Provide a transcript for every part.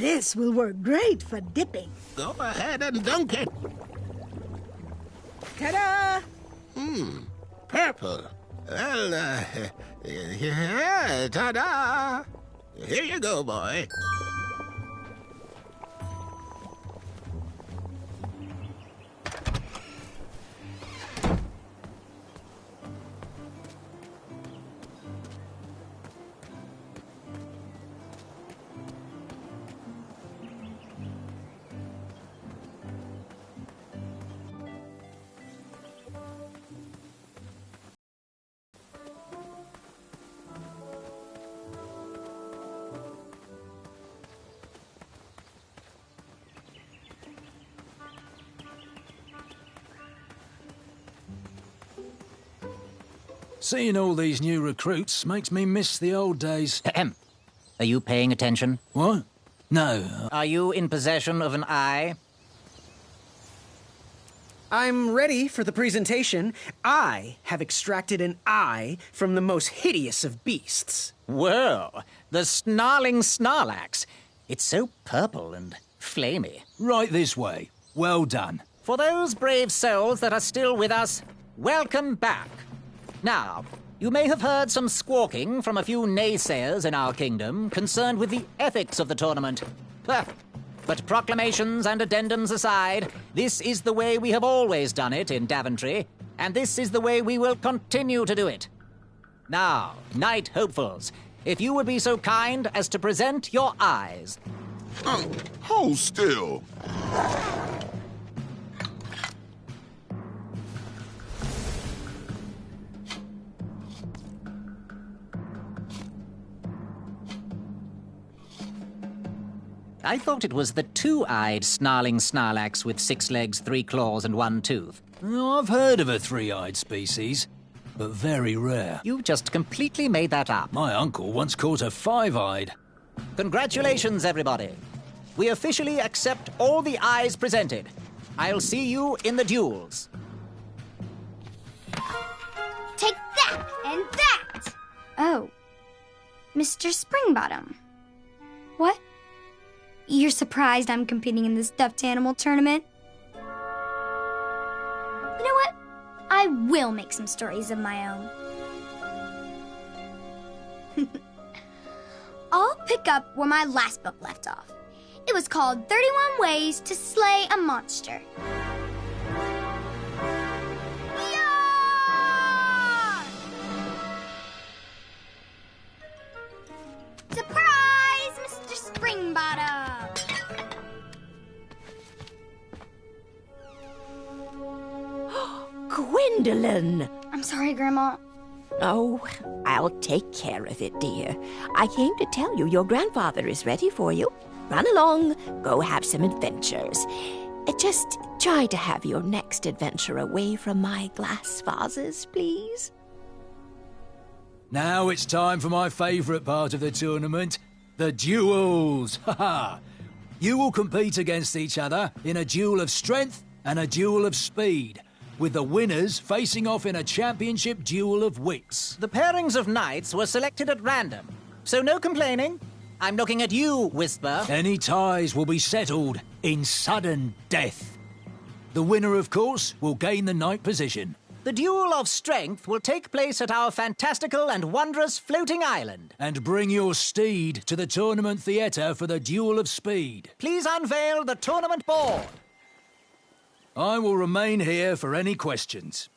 This will work great for dipping. Go ahead and dunk it. Ta-da! Purple. Well, yeah, ta-da. Here you go, boy. Seeing all these new recruits makes me miss the old days. Ahem. Are you paying attention? What? No. Are you in possession of an eye? I'm ready for the presentation. I have extracted an eye from the most hideous of beasts. Whoa, the snarling Snarlax. It's so purple and flamey. Right this way. Well done. For those brave souls that are still with us, welcome back. Now, you may have heard some squawking from a few naysayers in our kingdom concerned with the ethics of the tournament. But proclamations and addendums aside, this is the way we have always done it in Daventry, and this is the way we will continue to do it. Now, Knight Hopefuls, if you would be so kind as to present your eyes. Hold still. I thought it was the two-eyed snarling Snarlax with 6 legs, 3 claws, and 1 tooth. Oh, I've heard of a three-eyed species, but very rare. You just completely made that up. My uncle once caught a five-eyed. Congratulations, everybody. We officially accept all the eyes presented. I'll see you in the duels. Take that and that! Oh, Mr. Springbottom. What? You're surprised I'm competing in the stuffed animal tournament? You know what? I will make some stories of my own. I'll pick up where my last book left off. It was called 31 Ways to Slay a Monster. Yeah! Surprise, Mr. Springbottom! Gwendolyn! I'm sorry, Grandma. Oh, I'll take care of it, dear. I came to tell you your grandfather is ready for you. Run along, go have some adventures. Just try to have your next adventure away from my glass vases, please. Now it's time for my favourite part of the tournament, the duels. Ha-ha! You will compete against each other in a duel of strength and a duel of speed, with the winners facing off in a championship duel of wits. The pairings of knights were selected at random, so no complaining. I'm looking at you, Whisper. Any ties will be settled in sudden death. The winner, of course, will gain the knight position. The duel of strength will take place at our fantastical and wondrous floating island. And bring your steed to the tournament theatre for the duel of speed. Please unveil the tournament board. I will remain here for any questions.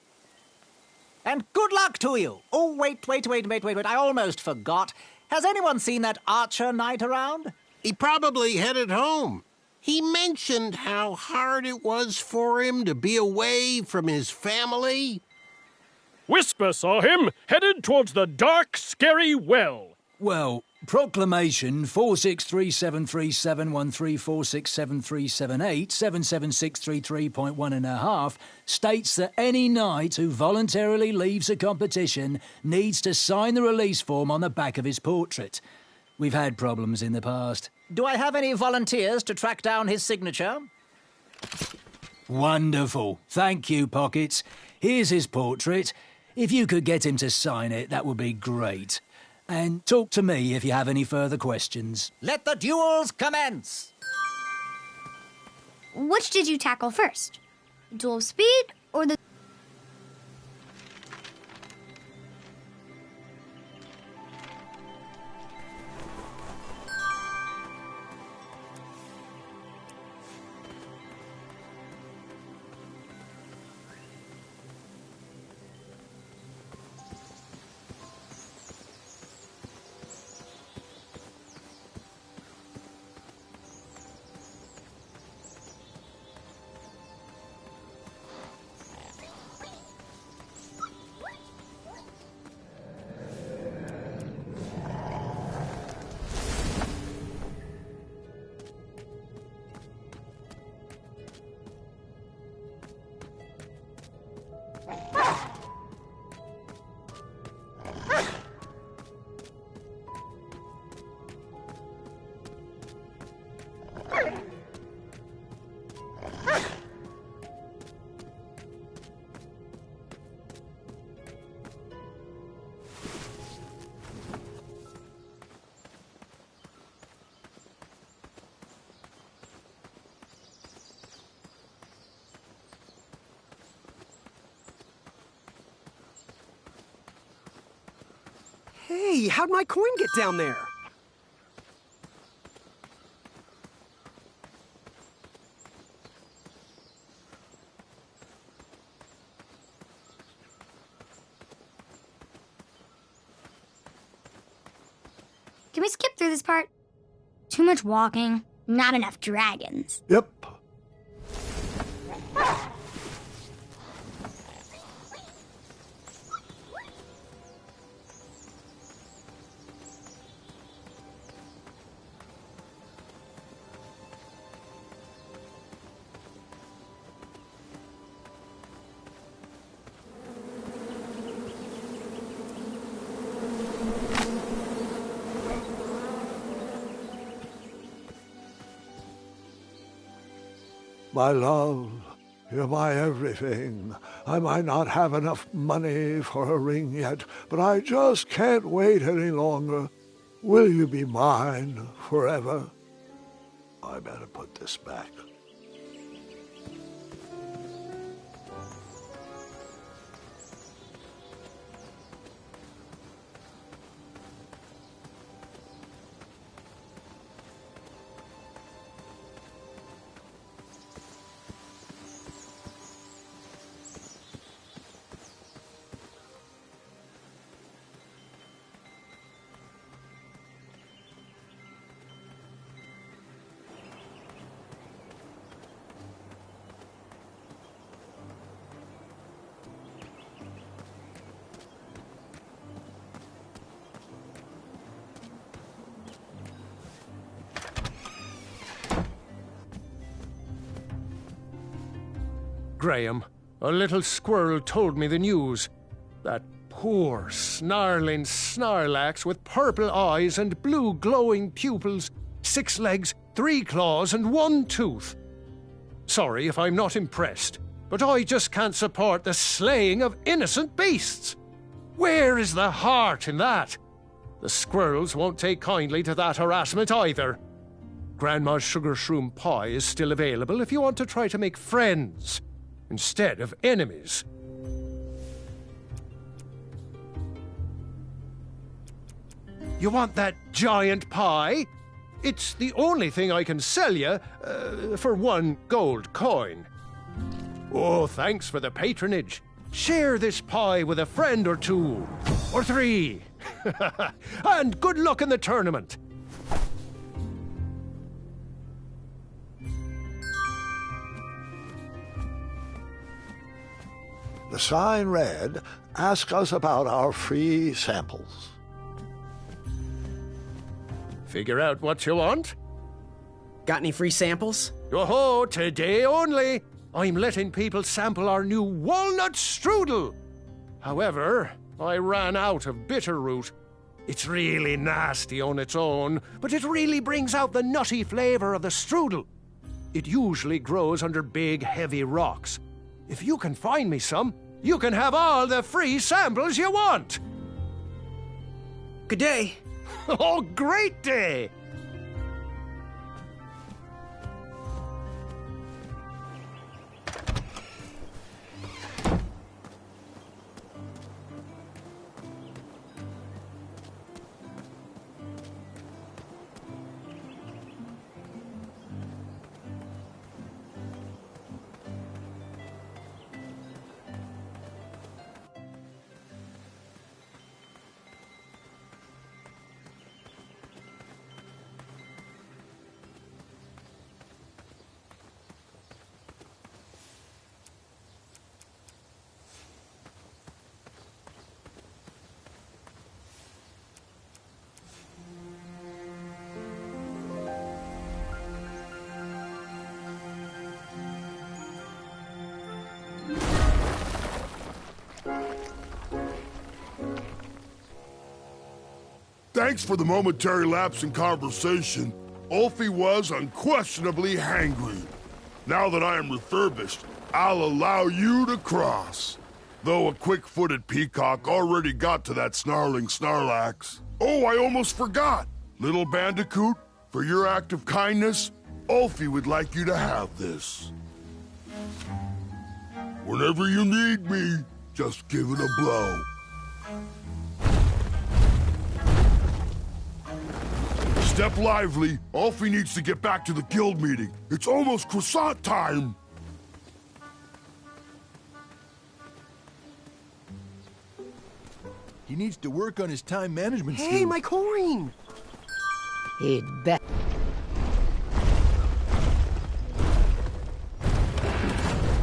And good luck to you. Oh, wait. I almost forgot. Has anyone seen that archer knight around? He probably headed home. He mentioned how hard it was for him to be away from his family. Whisper saw him headed towards the dark, scary well. Well, Proclamation 463737134673787763.1.5 states that any knight who voluntarily leaves a competition needs to sign the release form on the back of his portrait. We've had problems in the past. Do I have any volunteers to track down his signature? Wonderful. Thank you, Pockets. Here's his portrait. If you could get him to sign it, that would be great. and talk to me if you have any further questions. Let the duels commence! Which did you tackle first? The duel of speed or the... Hey, how'd my coin get down there? Can we skip through this part? Too much walking, not enough dragons. Yep. My love, you're my everything. I might not have enough money for a ring yet, but I just can't wait any longer. Will you be mine forever? I better put this back. Graham, a little squirrel told me the news. That poor, snarling Snarlax with purple eyes and blue glowing pupils, 6 legs, 3 claws, and 1 tooth. Sorry if I'm not impressed, but I just can't support the slaying of innocent beasts. Where is the heart in that? The squirrels won't take kindly to that harassment either. Grandma's sugar shroom pie is still available if you want to try to make friends instead of enemies. You want that giant pie? It's the only thing I can sell you for 1 gold coin. Oh, thanks for the patronage. Share this pie with a friend or 2, or 3. And good luck in the tournament. The sign read, "Ask us about our free samples." Figure out what you want? Got any free samples? Oh, today only. I'm letting people sample our new walnut strudel. However, I ran out of bitterroot. It's really nasty on its own, but it really brings out the nutty flavor of the strudel. It usually grows under big, heavy rocks. If you can find me some, you can have all the free samples you want. Good day. Oh, great day! Thanks for the momentary lapse in conversation. Ulfie was unquestionably hangry. Now that I am refurbished, I'll allow you to cross. Though a quick-footed peacock already got to that snarling Snarlax. Oh, I almost forgot! Little Bandicoot, for your act of kindness, Ulfie would like you to have this. Whenever you need me, just give it a blow. Step lively. Ulfie needs to get back to the guild meeting. It's almost croissant time. He needs to work on his time management skills. Hey, my coin! He'd bet.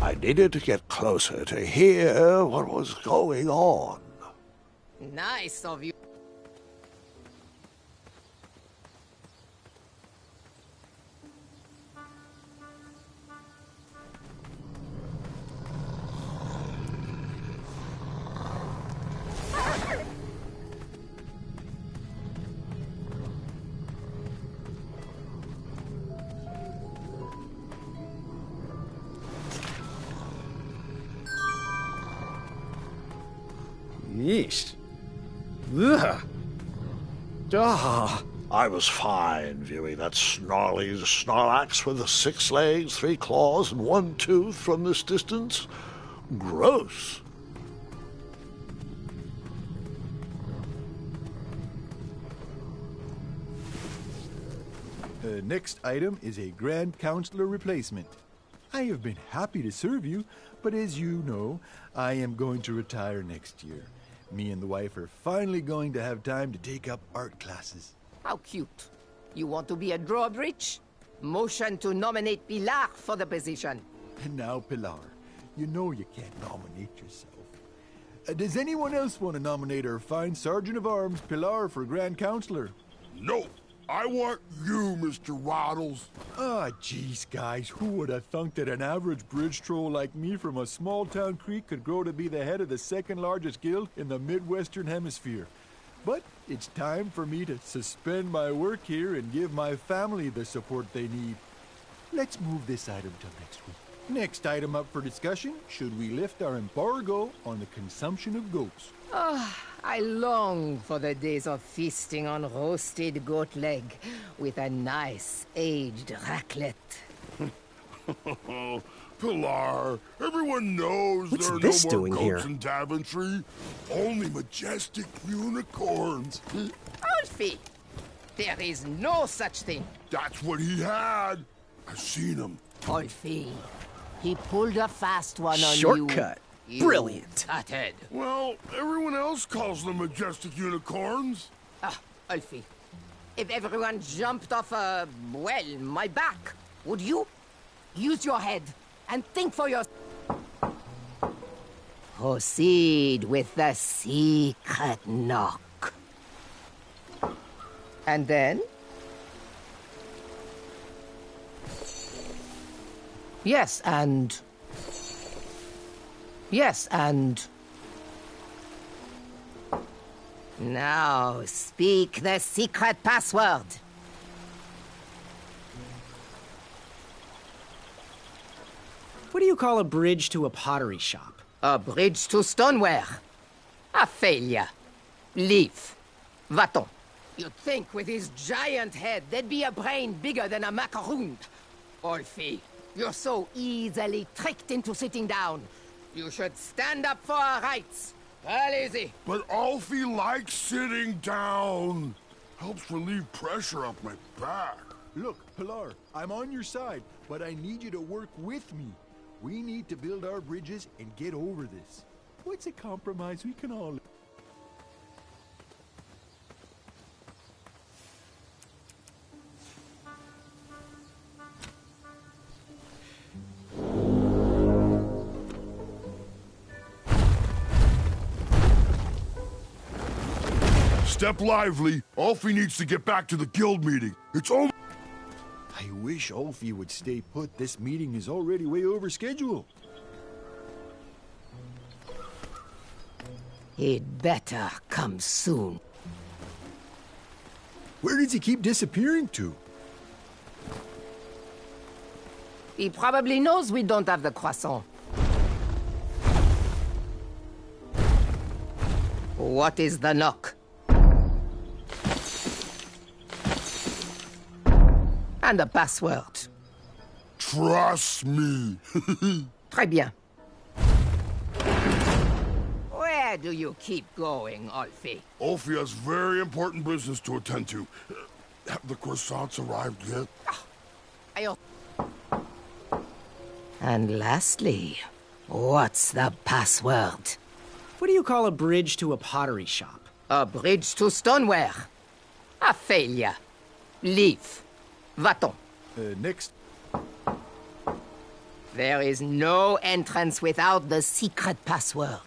I needed to get closer to hear what was going on. Nice of you. Yeesh. Ugh. Ah. I was fine viewing that snarly Snarlax with 6 legs, 3 claws, and 1 tooth from this distance. Gross. Next item is a Grand Counselor replacement. I have been happy to serve you, but as you know, I am going to retire next year. Me and the wife are finally going to have time to take up art classes. How cute. You want to be a drawbridge? Motion to nominate Pilar for the position. And now, Pilar, you know you can't nominate yourself. Does anyone else want to nominate our fine Sergeant of Arms, Pilar, for Grand Counselor? No, I want you, Mr. Waddles. Ah, geez, guys, who would have thunk that an average bridge troll like me from a small-town creek could grow to be the head of the second-largest guild in the Midwestern Hemisphere? But it's time for me to suspend my work here and give my family the support they need. Let's move this item till next week. Next item up for discussion, should we lift our embargo on the consumption of goats? I long for the days of feasting on roasted goat leg with a nice aged raclette. Pilar, everyone knows What's there are this no more doing goats here? in Daventry. Only majestic unicorns. Alfie, there is no such thing. That's what he had. I've seen him. Alfie, he pulled a fast one on Shortcut. you. Brilliant. Fathead. Well, everyone else calls them majestic unicorns. Alfie, if everyone jumped off, well, my back, would you? Use your head and think for your... Proceed with the secret knock. And then? Yes, and... Yes, and... Now, speak the secret password. What do you call a bridge to a pottery shop? A bridge to stoneware. A failure. Leave. Va-t'en. You'd think with his giant head, there'd be a brain bigger than a macaroon. Olfie, you're so easily tricked into sitting down. You should stand up for our rights. Easy. But Alfie likes sitting down. Helps relieve pressure off my back. Look, Pilar, I'm on your side, but I need you to work with me. We need to build our bridges and get over this. What's a compromise we can all... Step lively. Alfie needs to get back to the guild meeting. It's over. I wish Alfie would stay put. This meeting is already way over schedule. He'd better come soon. Where does he keep disappearing to? He probably knows we don't have the croissant. What is the knock? And the password. Trust me. Très bien. Where do you keep going, Alfie? Alfie has very important business to attend to. Have the croissants arrived yet? And lastly, what's the password? What do you call a bridge to a pottery shop? A bridge to stoneware. A failure. Leave. Va-t'en. Next. There is no entrance without the secret password.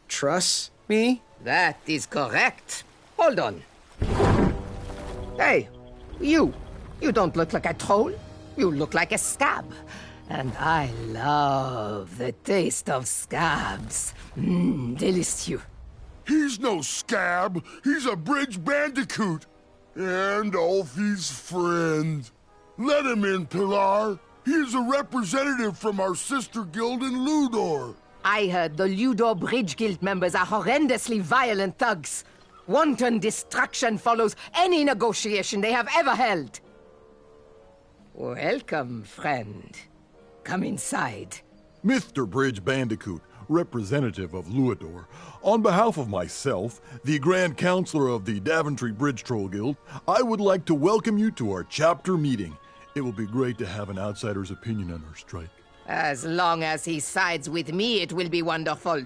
Trust me? That is correct. Hold on. Hey, you don't look like a troll. You look like a scab. And I love the taste of scabs. Delicious. He's no scab. He's a bridge bandicoot. And Alfie's friend. Let him in, Pilar. He is a representative from our sister guild in Ludor. I heard the Ludor Bridge Guild members are horrendously violent thugs. Wanton destruction follows any negotiation they have ever held. Welcome, friend. Come inside. Mr. Bridge Bandicoot, representative of Luador, on behalf of myself, the Grand Counselor of the Daventry Bridge Troll Guild, I would like to welcome you to our chapter meeting. It will be great to have an outsider's opinion on our strike. As long as he sides with me, it will be wonderful.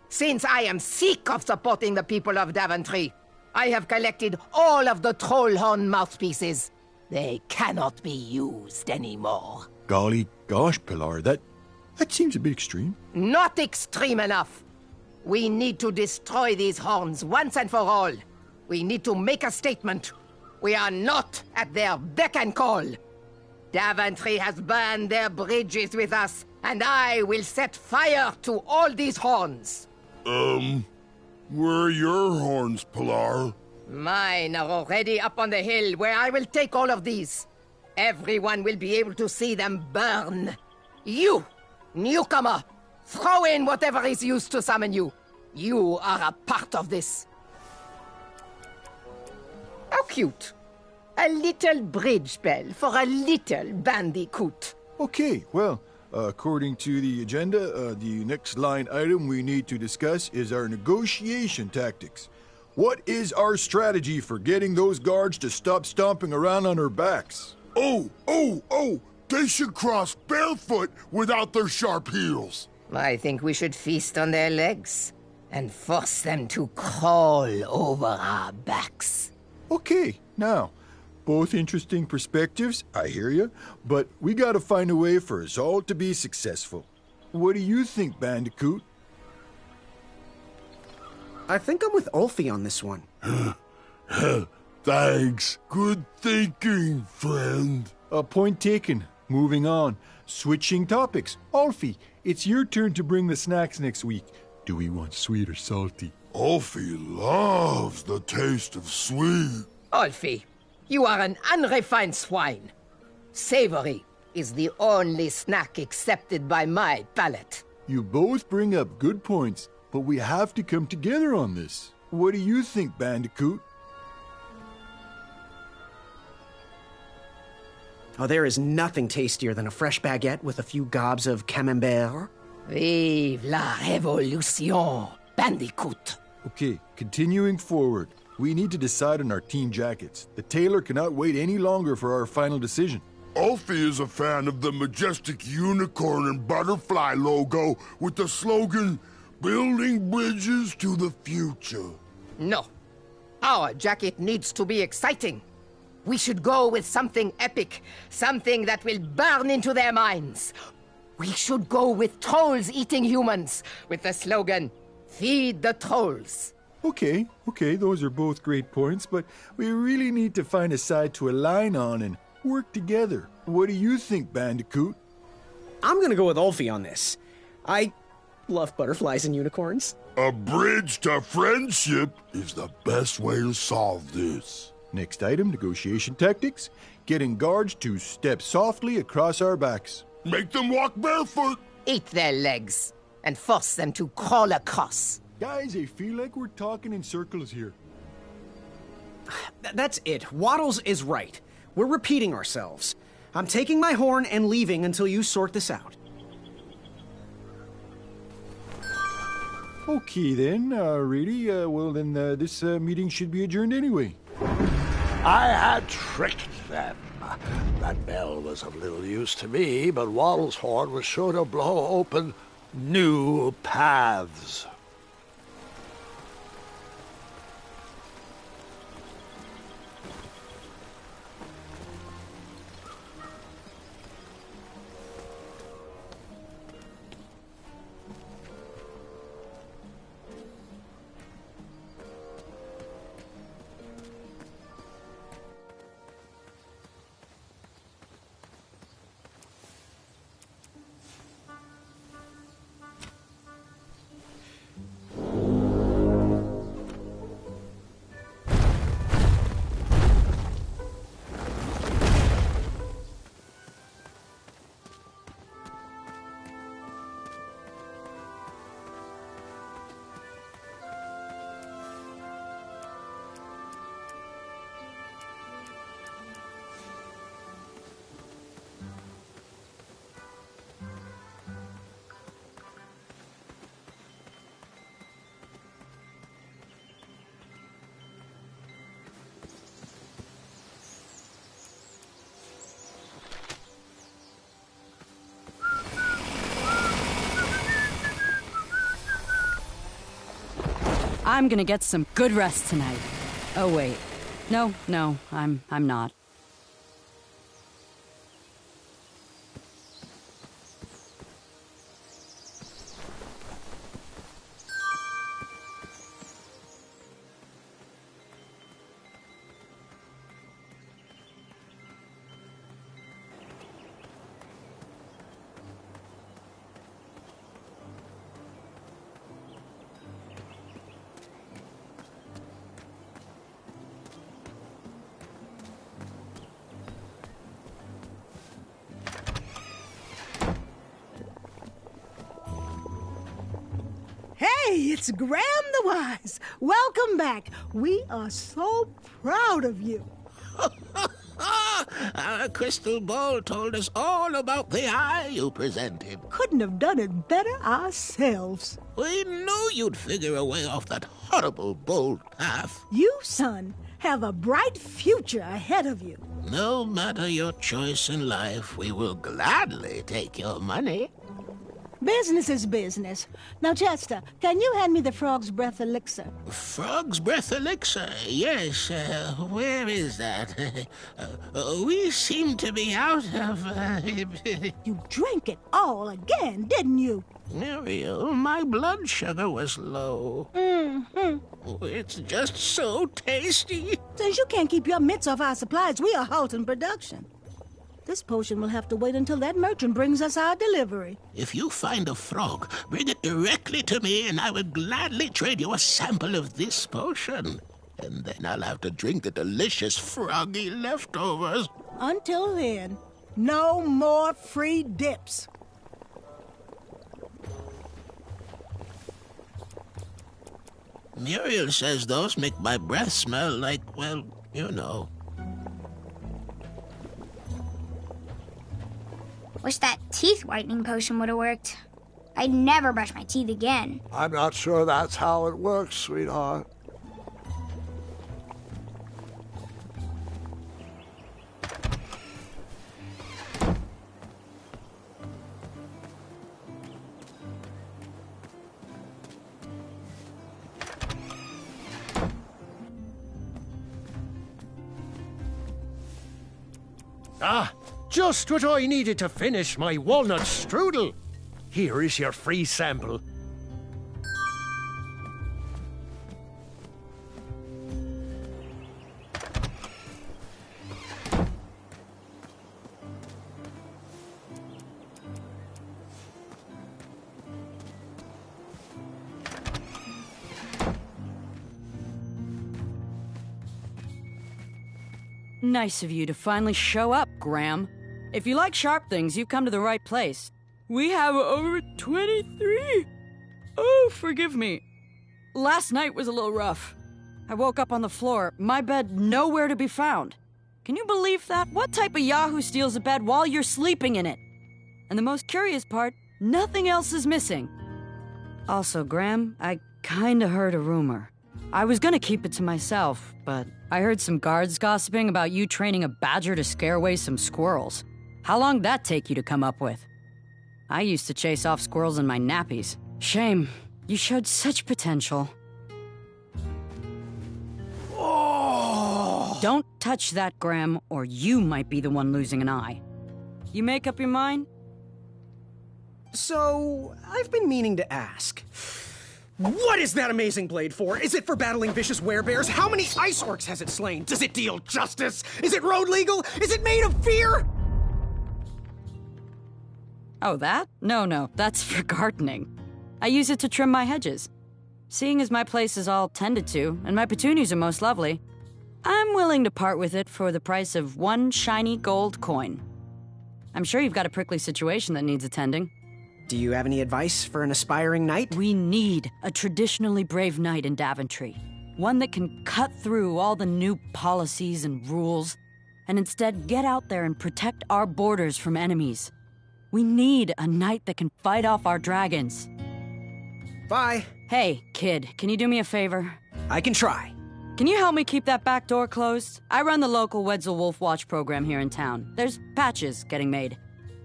Since I am sick of supporting the people of Daventry, I have collected all of the Trollhorn mouthpieces. They cannot be used anymore. Golly gosh, Pilar, that seems a bit extreme. Not extreme enough. We need to destroy these horns once and for all. We need to make a statement. We are not at their beck and call. Daventry has burned their bridges with us, and I will set fire to all these horns. Where are your horns, Pilar? Mine are already up on the hill where I will take all of these. Everyone will be able to see them burn. You, newcomer, throw in whatever is used to summon you. You are a part of this. How cute. A little bridge bell for a little bandicoot. Okay, well, according to the agenda, the next line item we need to discuss is our negotiation tactics. What is our strategy for getting those guards to stop stomping around on our backs? Oh! They should cross barefoot without their sharp heels. I think we should feast on their legs and force them to crawl over our backs. Okay, now, both interesting perspectives, I hear you, but we gotta find a way for us all to be successful. What do you think, Bandicoot? I think I'm with Ulfie on this one. Thanks. Good thinking, friend. Point taken. Moving on. Switching topics. Alfie, it's your turn to bring the snacks next week. Do we want sweet or salty? Alfie loves the taste of sweet. Alfie, you are an unrefined swine. Savory is the only snack accepted by my palate. You both bring up good points, but we have to come together on this. What do you think, Bandicoot? Oh, there is nothing tastier than a fresh baguette with a few gobs of camembert. Vive la révolution, Bandicoot. Okay, continuing forward. We need to decide on our team jackets. The tailor cannot wait any longer for our final decision. Ulfie is a fan of the majestic unicorn and butterfly logo with the slogan, "Building bridges to the future." No. Our jacket needs to be exciting. We should go with something epic, something that will burn into their minds. We should go with trolls eating humans, with the slogan, "Feed the trolls." Okay, those are both great points, but we really need to find a side to align on and work together. What do you think, Bandicoot? I'm gonna go with Ulfie on this. I love butterflies and unicorns. A bridge to friendship is the best way to solve this. Next item, negotiation tactics. Getting guards to step softly across our backs. Make them walk barefoot. Eat their legs and force them to crawl across. Guys, I feel like we're talking in circles here. That's it. Waddles is right. We're repeating ourselves. I'm taking my horn and leaving until you sort this out. Okay then, really? Well then, this meeting should be adjourned anyway. I had tricked them. That bell was of little use to me, but Waddle's horn was sure to blow open new paths. I'm gonna get some good rest tonight. Oh wait. No, I'm not. Hey, it's Graham the Wise. Welcome back. We are so proud of you. Our crystal ball told us all about the eye you presented. Couldn't have done it better ourselves. We knew you'd figure a way off that horrible bold path. You, son, have a bright future ahead of you. No matter your choice in life, we will gladly take your money. Business is business. Now, Chester, can you hand me the Frog's Breath elixir? Frog's Breath elixir? Yes. Where is that? We seem to be out of... You drank it all again, didn't you? Muriel, my blood sugar was low. It's just so tasty. Since you can't keep your mitts off our supplies, we are halting production. This potion will have to wait until that merchant brings us our delivery. If you find a frog, bring it directly to me and I will gladly trade you a sample of this potion. And then I'll have to drink the delicious froggy leftovers. Until then, no more free dips. Muriel says those make my breath smell like, well, you know. Wish that teeth whitening potion would have worked. I'd never brush my teeth again. I'm not sure that's how it works, sweetheart. Ah, just what I needed to finish my walnut strudel. Here is your free sample. Nice of you to finally show up, Graham. If you like sharp things, you've come to the right place. We have over 23. Oh, forgive me. Last night was a little rough. I woke up on the floor, my bed nowhere to be found. Can you believe that? What type of yahoo steals a bed while you're sleeping in it? And the most curious part, nothing else is missing. Also, Graham, I kinda heard a rumor. I was gonna keep it to myself, but I heard some guards gossiping about you training a badger to scare away some squirrels. How long'd that take you to come up with? I used to chase off squirrels in my nappies. Shame. You showed such potential. Oh! Don't touch that, Graham, or you might be the one losing an eye. You make up your mind? So, I've been meaning to ask. What is that amazing blade for? Is it for battling vicious werebears? How many ice orcs has it slain? Does it deal justice? Is it road legal? Is it made of fear? Oh, that? No, that's for gardening. I use it to trim my hedges. Seeing as my place is all tended to, and my petunias are most lovely, I'm willing to part with it for the price of 1 shiny gold coin. I'm sure you've got a prickly situation that needs attending. Do you have any advice for an aspiring knight? We need a traditionally brave knight in Daventry. One that can cut through all the new policies and rules, and instead get out there and protect our borders from enemies. We need a knight that can fight off our dragons. Bye. Hey, kid, can you do me a favor? I can try. Can you help me keep that back door closed? I run the local Wetzel Wolf Watch program here in town. There's patches getting made.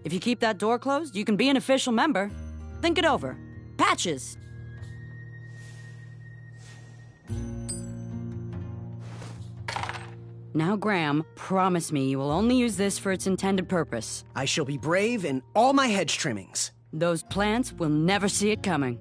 If you keep that door closed, you can be an official member. Think it over. Patches! Now, Graham, promise me you will only use this for its intended purpose. I shall be brave in all my hedge trimmings. Those plants will never see it coming.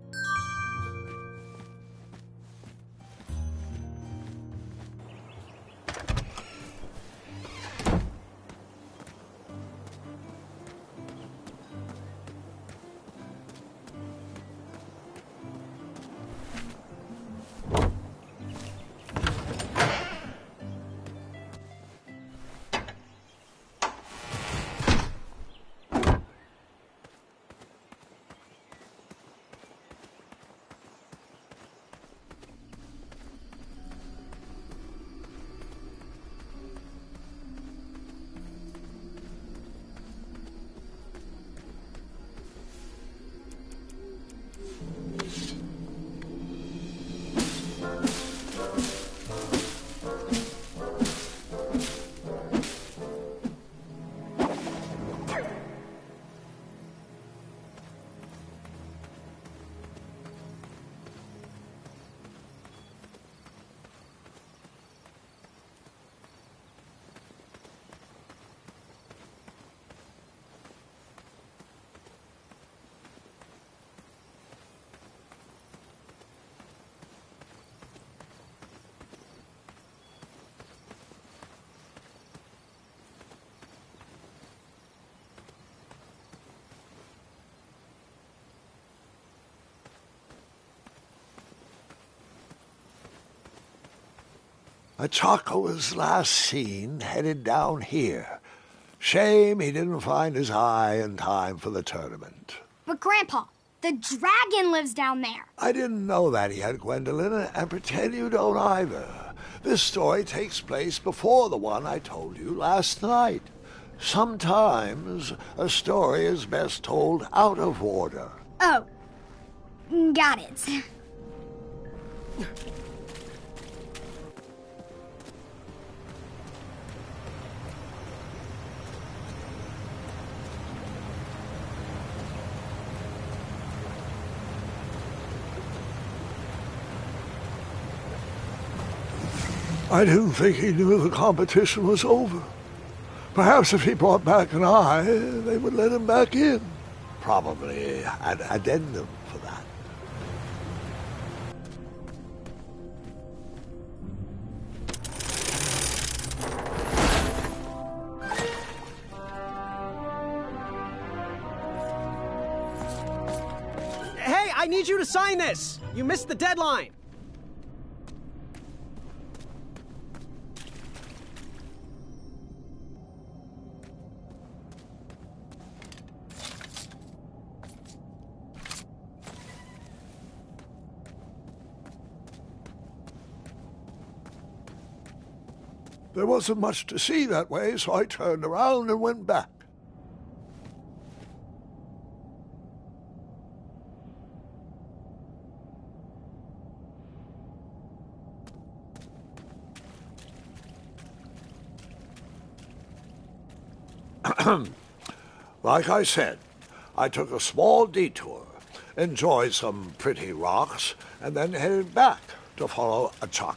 Achaka was last seen headed down here. Shame he didn't find his eye in time for the tournament. But Grandpa, The dragon lives down there. I didn't know that yet, Gwendolyn, and pretend you don't either. This story takes place before the one I told you last night. Sometimes a story is best told out of order. Oh, got it. I didn't think he knew the competition was over. Perhaps if he brought back an eye, they would let him back in. Probably an addendum for that. Hey, I need you to sign this! You missed the deadline! There wasn't much to see that way, so I turned around and went back. Like I said, I took a small detour, enjoyed some pretty rocks, and then headed back to follow Achaka.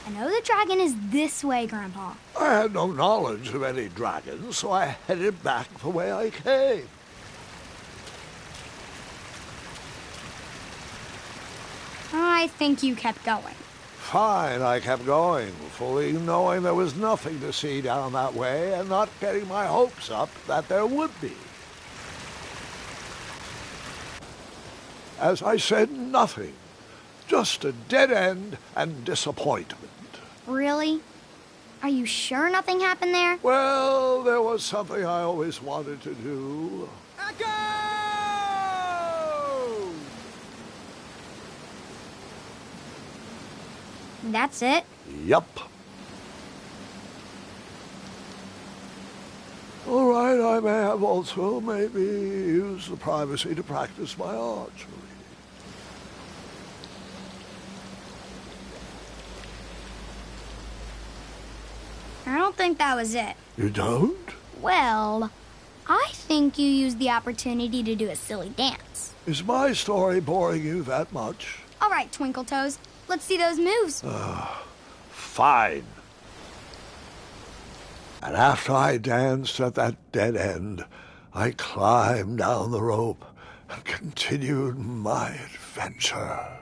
I know the dragon is this way, Grandpa. I had no knowledge of any dragons, so I headed back the way I came. I think you kept going. Fine, I kept going, fully knowing there was nothing to see down that way and not getting my hopes up that there would be. As I said, nothing. Just a dead end and disappointment. Really? Are you sure nothing happened there? Well, there was something I always wanted to do. That's it? Yup. All right, I may have also maybe used the privacy to practice my archery. I don't think that was it. You don't? Well, I think you used the opportunity to do a silly dance. Is my story boring you that much? All right, Twinkle Toes. Let's see those moves. Fine. And after I danced at that dead end, I climbed down the rope and continued my adventure.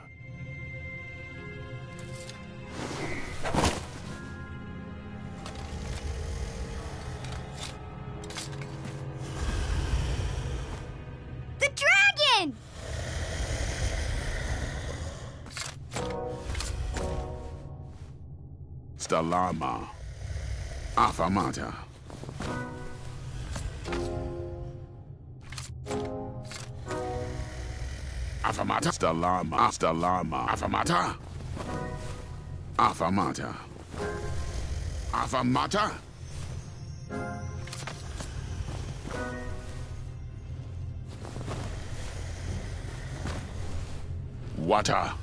The dragon! Stalama. Afamata. Afamata. Stalama. Stalama. Afamata. Afamata. Afamata. Water.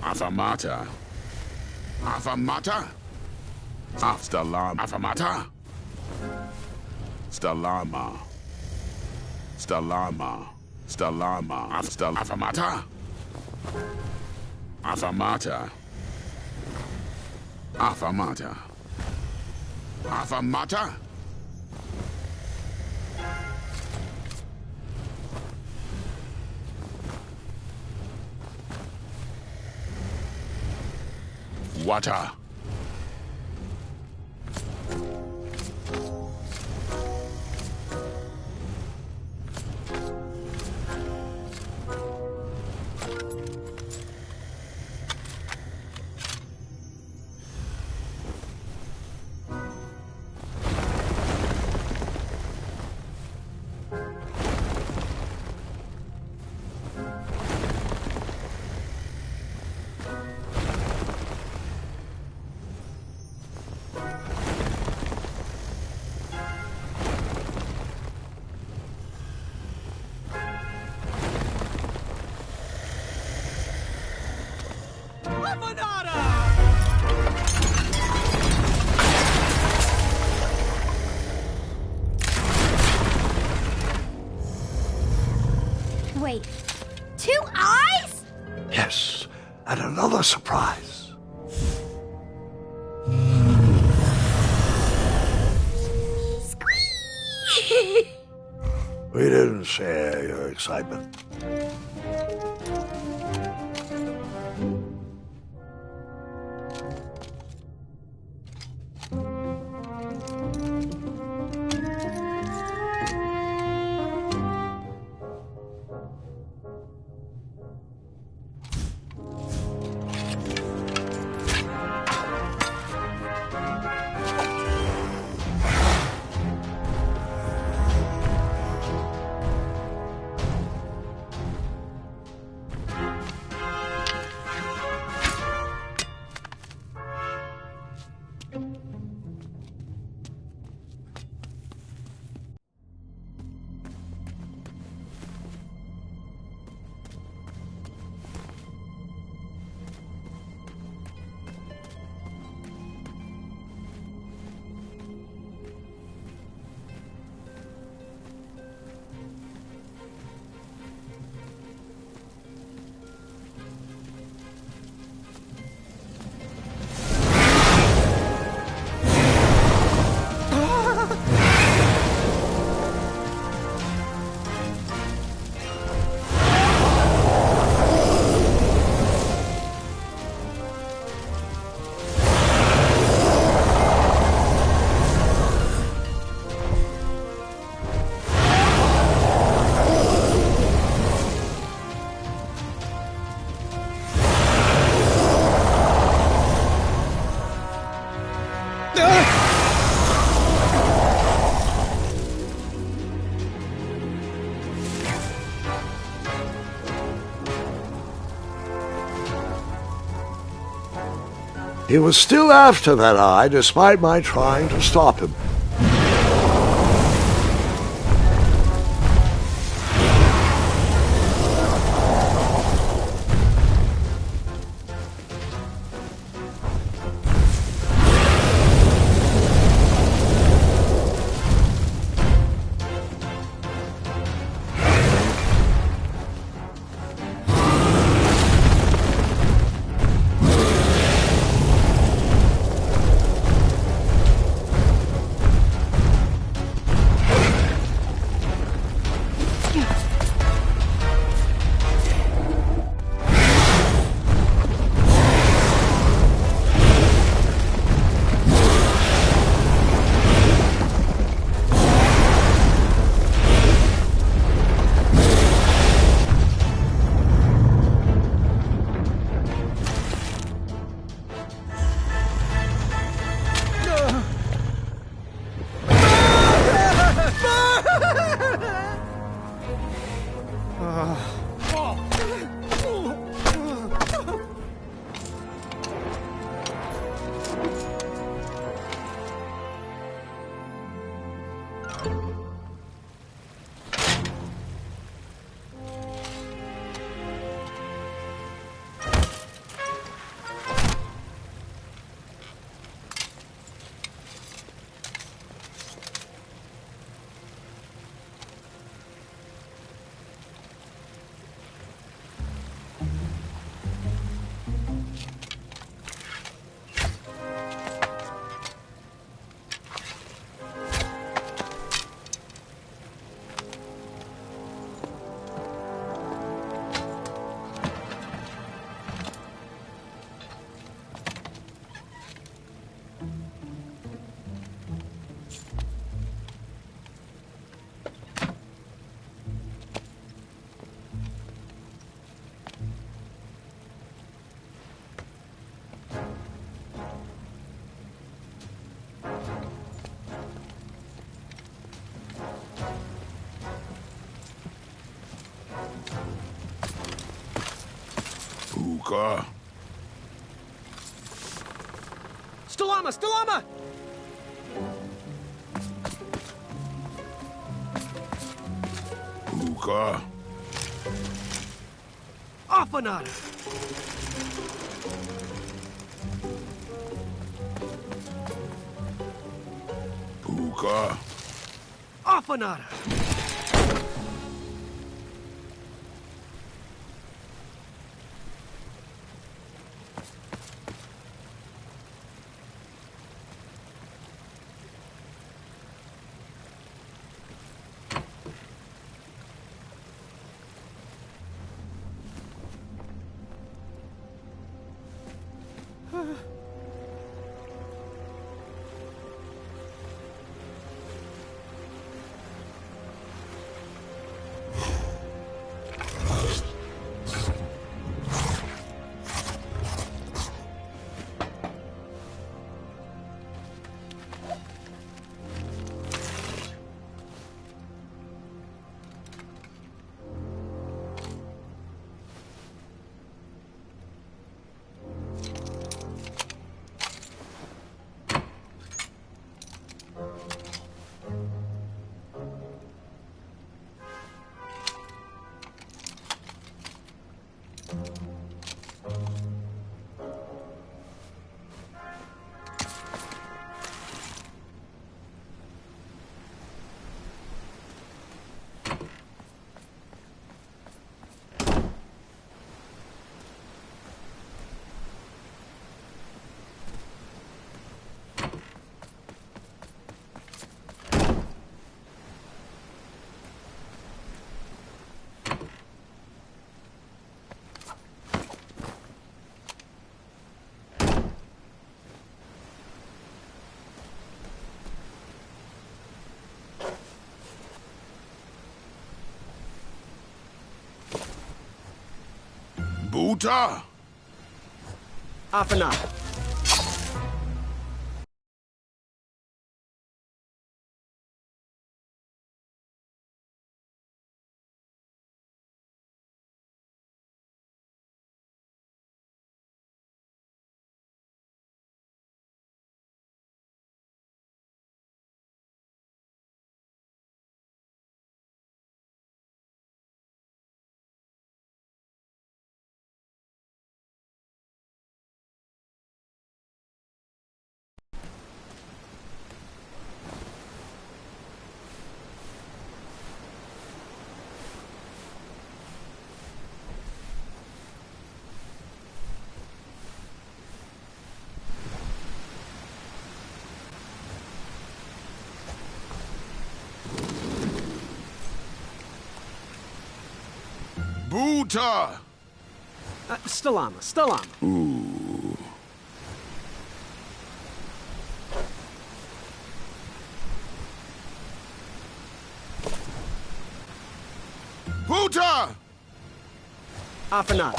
Afamata. Afamata. Stalama. Afamata. Stalama. Stalama. Stalama. Afamata. Afamata. Afamata. Afamata. Water. a surprise. We didn't share your excitement. He was still after that eye, despite my trying to stop him. Puka. Stalama! Stalama! Puka. Afanada! Puka. Afanada! Buta! Afana. Buta! Stalama. Ooh. Buta! Afana.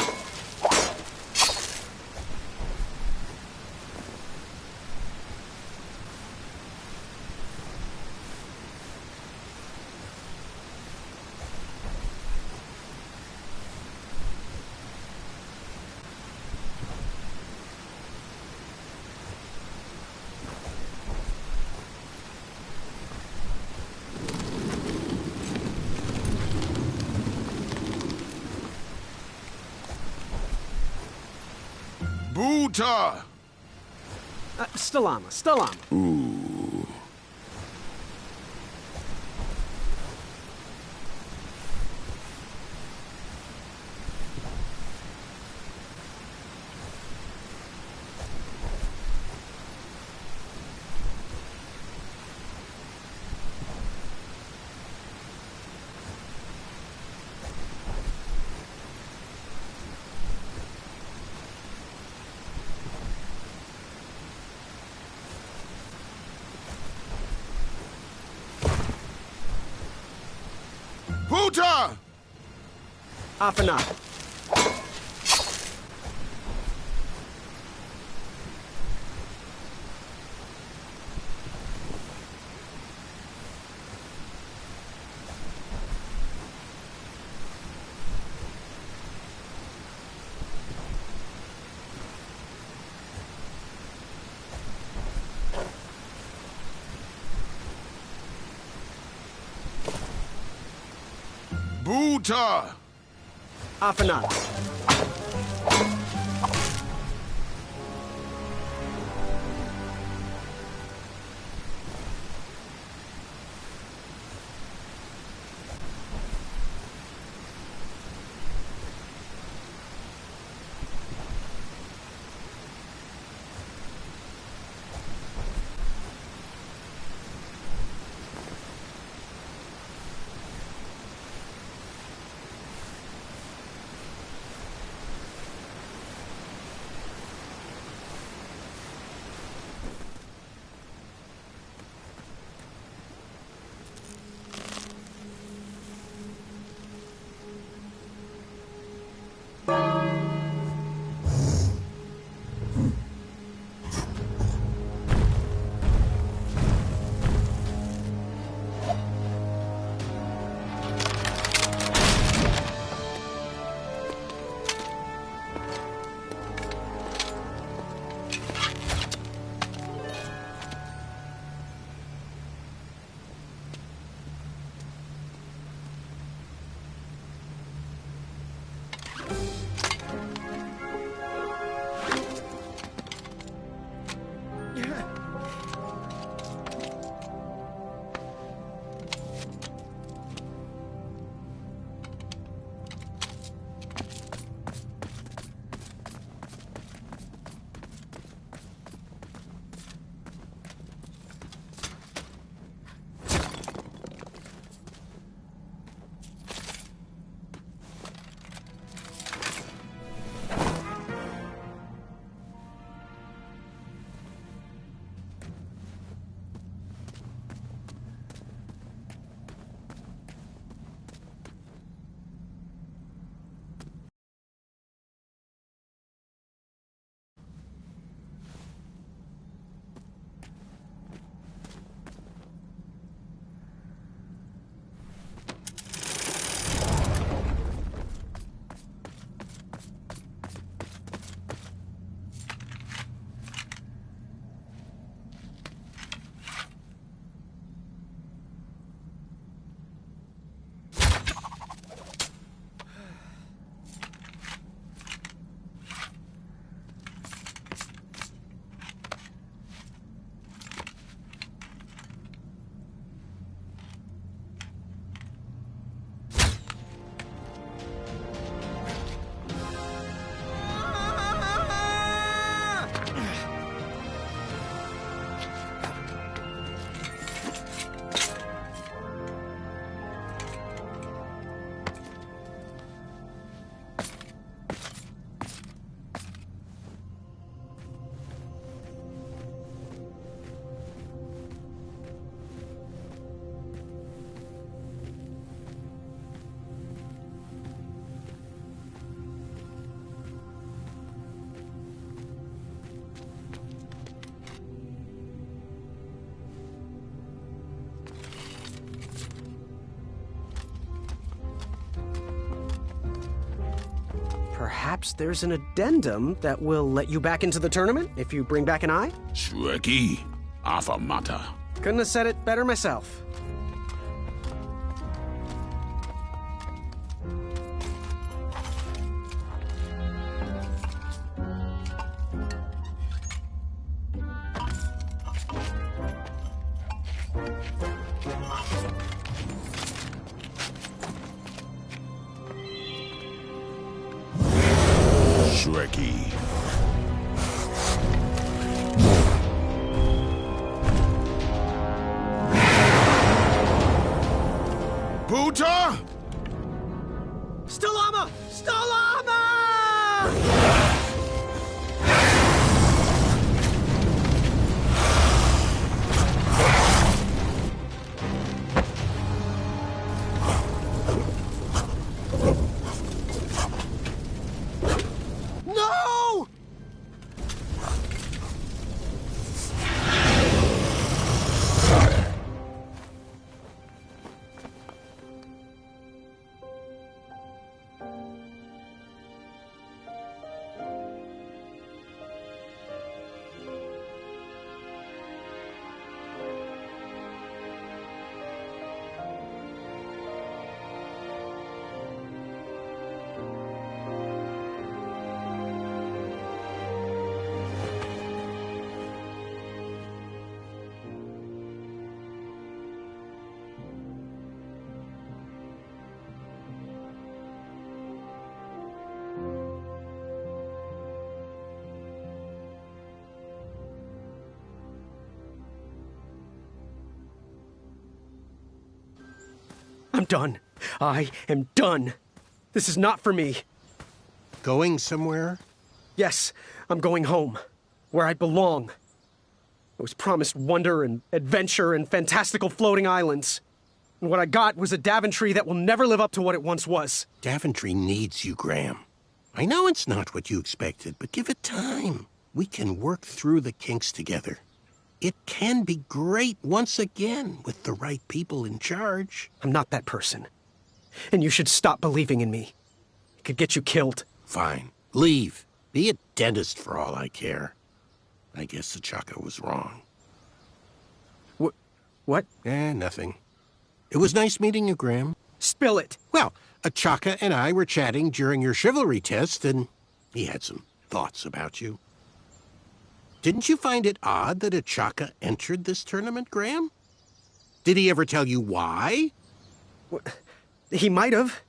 Buta! Stalama. Ooh. Buta! Afana. Buta! Afana. perhaps there's an addendum that will let you back into the tournament if you bring back an eye? Shrekky, Afamata. Couldn't have said it better myself. Shrekky. Puta! Stalama! Stalama! No! I'm done. I am done. This is not for me. Going somewhere? Yes, I'm going home, where I belong. I was promised wonder and adventure and fantastical floating islands. And what I got was a Daventry that will never live up to what it once was. Daventry needs you, Graham. I know it's not what you expected, but give it time. We can work through the kinks together. It can be great once again with the right people in charge. I'm not that person. And you should stop believing in me. It could get you killed. Fine. Leave. Be a dentist for all I care. I guess Achaka was wrong. What? Nothing. It was nice meeting you, Graham. Spill it. Well, Achaka and I were chatting during your chivalry test, and he had some thoughts about you. Didn't you find it odd that Achaka entered this tournament, Graham? Did he ever tell you why? He might have,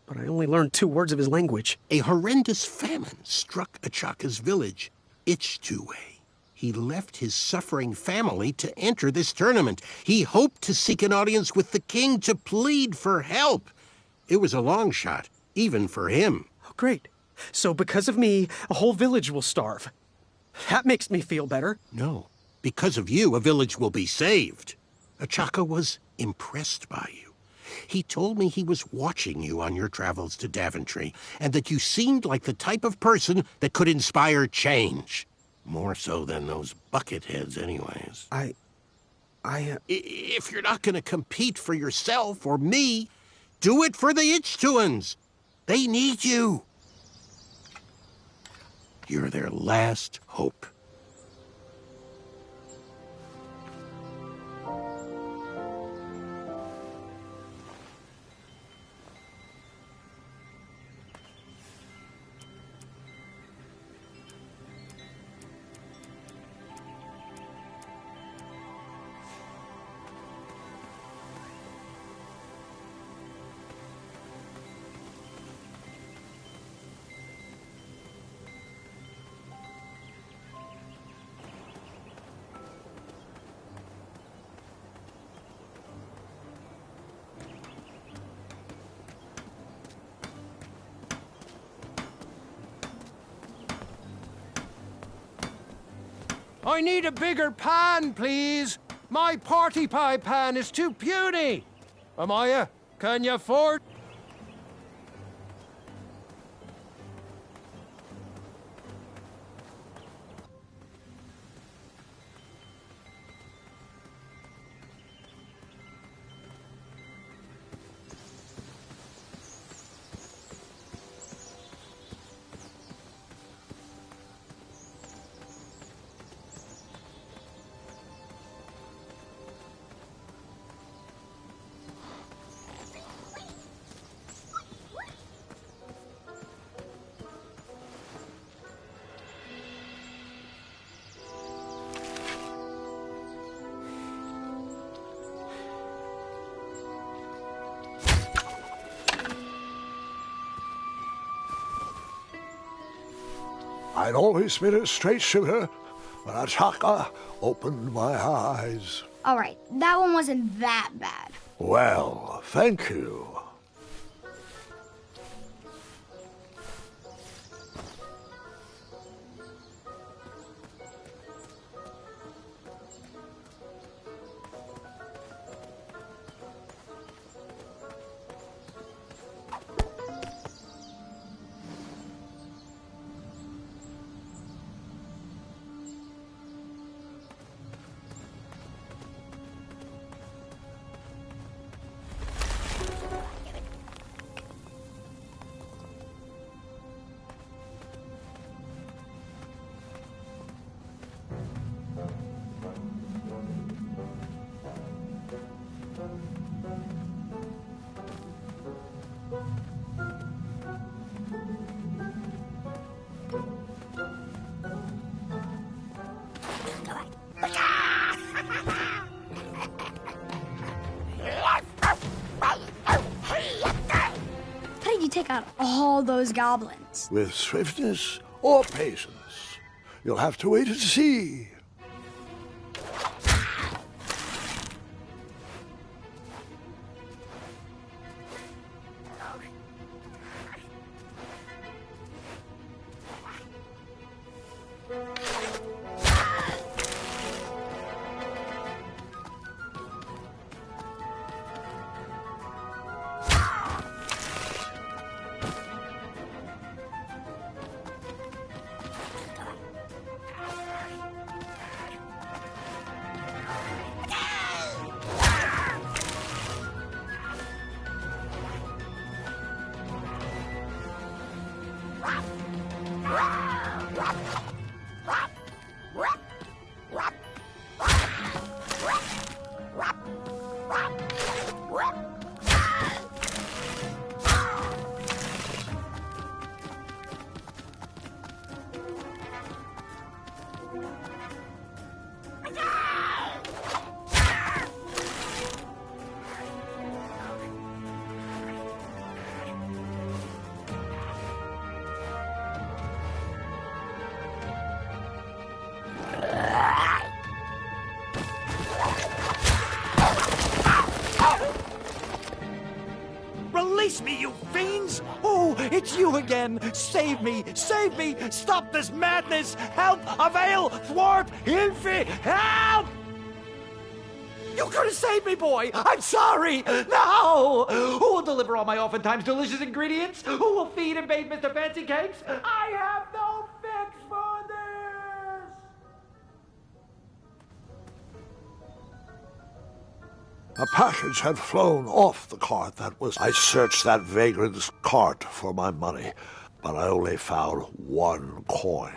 but I only learned 2 words of his language. A horrendous famine struck Achaka's village, Ichtue. He left his suffering family to enter this tournament. He hoped to seek an audience with the king to plead for help. It was a long shot, even for him. Oh, great. So because of me, a whole village will starve. That makes me feel better. No. Because of you, a village will be saved. Achaka was impressed by you. He told me he was watching you on your travels to Daventry, and that you seemed like the type of person that could inspire change. More so than those bucket heads, anyways. If you're not going to compete for yourself or me, do it for the Ichtuans. They need you. You're their last hope. I need a bigger pan, please. My party pie pan is too puny. Amaya, can you afford? I'd always been a straight shooter, but Achaka opened my eyes. All right, that one wasn't that bad. Well, thank you. How did you take out all those goblins? With swiftness or patience? You'll have to wait and see. Release me, you fiends! Oh, it's you again! Save me! Save me! Stop this madness! Help! Avail! Thwart! Hilfe! Help! You could have saved me, boy! I'm sorry! No! Who will deliver all my oftentimes delicious ingredients? Who will feed and bathe Mr. Fancy Cakes? I have no fix for this! A package had flown off the cart that was... I searched that vagrant's cart for my money, but I only found one coin.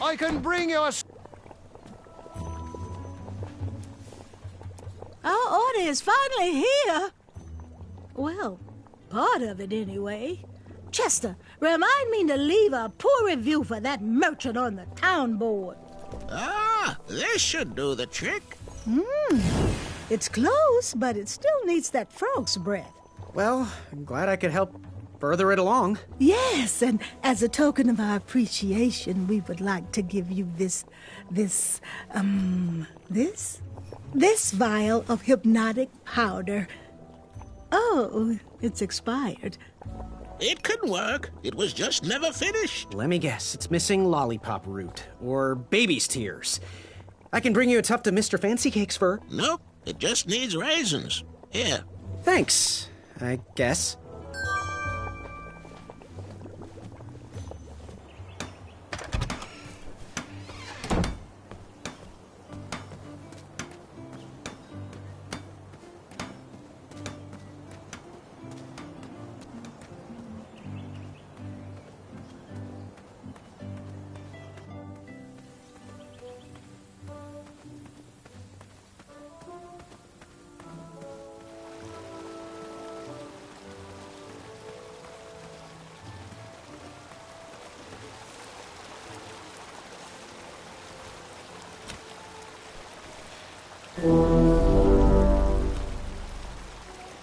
I can bring you a... Our order is finally here. Well, part of it anyway. Chester, remind me to leave a poor review for that merchant on the town board. Ah, this should do the trick. It's close, but it still needs that frog's breath. Well, I'm glad I could help further it along. Yes, and as a token of our appreciation, we would like to give you this vial of hypnotic powder. Oh, it's expired. It can work. It was just never finished. Let me guess, it's missing lollipop root, or baby's tears. I can bring you a tuft of Mr. Fancy Cake's fur. Nope, it just needs raisins. Here. Thanks, I guess.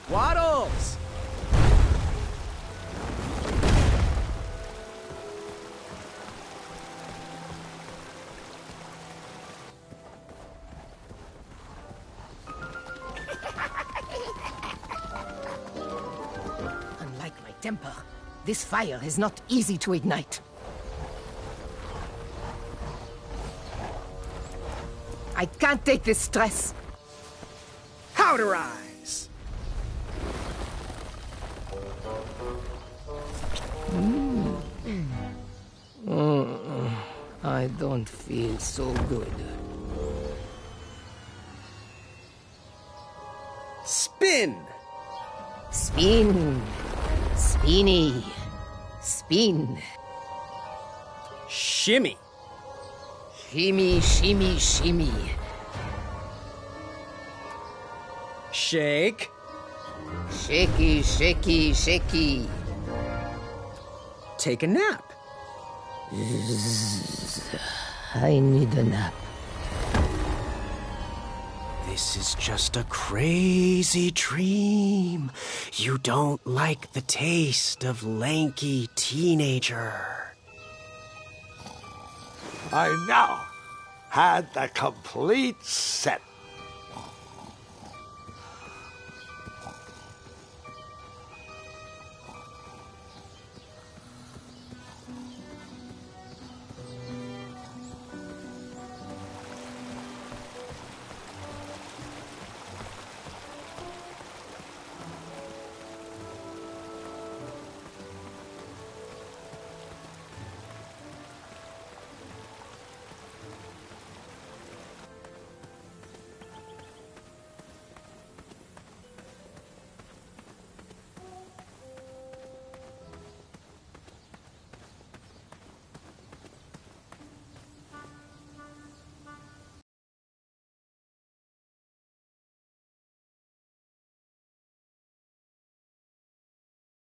Waddles! Unlike my temper, this fire is not easy to ignite. I can't take this stress. Powderize! I don't feel so good. Spin! Spin. Spinny. Spin. Shimmy! Shimmy, shimmy, shimmy. Shake! Shaky, shaky, shaky. Take a nap. I need a nap. This is just a crazy dream. You don't like the taste of lanky teenager. I now had the complete set.